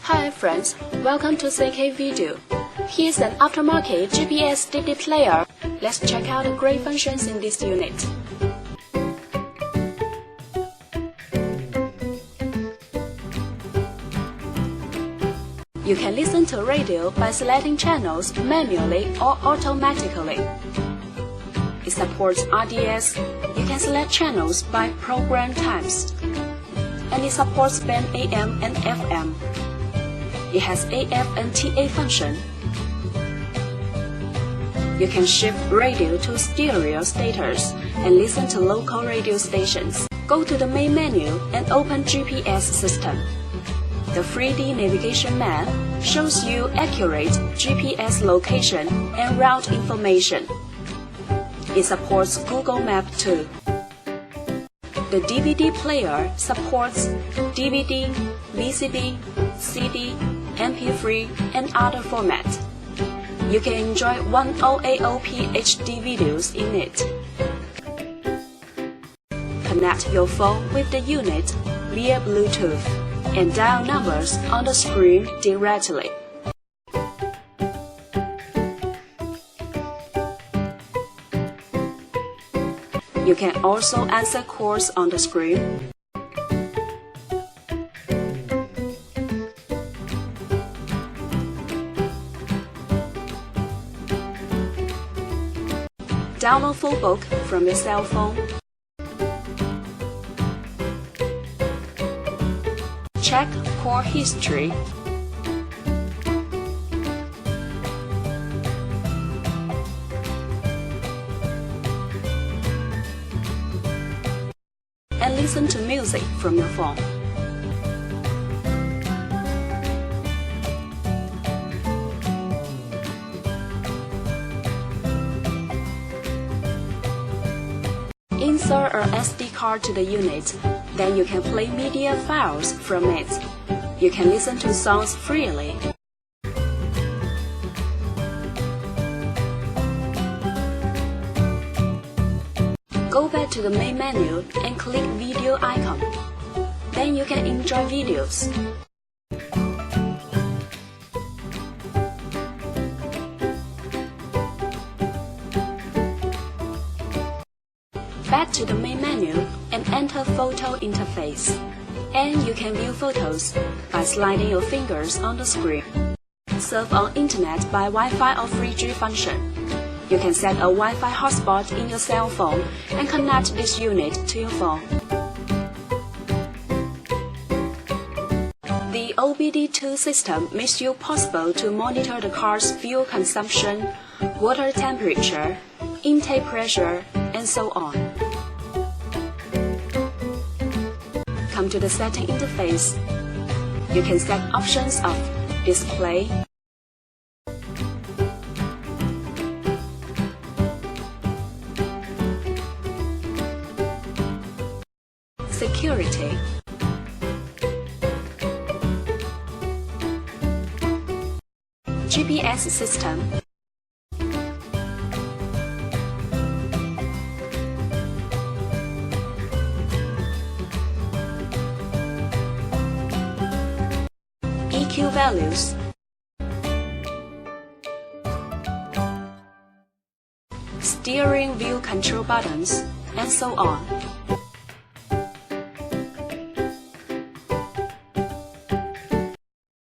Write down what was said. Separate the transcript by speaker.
Speaker 1: Hi friends, welcome to CK Video. Here's an aftermarket GPS DVD player. Let's check out the great functions in this unit. You can listen to radio by selecting channels manually or automatically. It supports RDS. You can select channels by program times. And it supports band AM and FM. It has AF and TA function. You can shift radio to stereo status and listen to local radio stations. Go to the main menu and open GPS system. The 3D navigation map shows you accurate GPS location and route information. It supports Google Maps too. The DVD player supports DVD, VCD, CD, MP3, and other formats. You can enjoy 1080p HD videos in it. Connect your phone with the unit via Bluetooth and dial numbers on the screen directly. You can also answer calls on the screen. Download full book from your cell phone. Check call history. And listen to music from your phone. Insert a SD card to the unit, then you can play media files from it. You can listen to songs freely. Go back to the main menu and click video icon. Then you can enjoy videos. Back to the main menu and enter photo interface. And you can view photos by sliding your fingers on the screen. Surf on internet by Wi-Fi or 3G function. You can set a Wi-Fi hotspot in your cell phone and connect this unit to your phone. The OBD2 system makes it possible to monitor the car's fuel consumption, water temperature, intake pressure, and so on. Come to the setting interface. You can set options of display, security, GPS system, EQ values, steering wheel control buttons, and so on.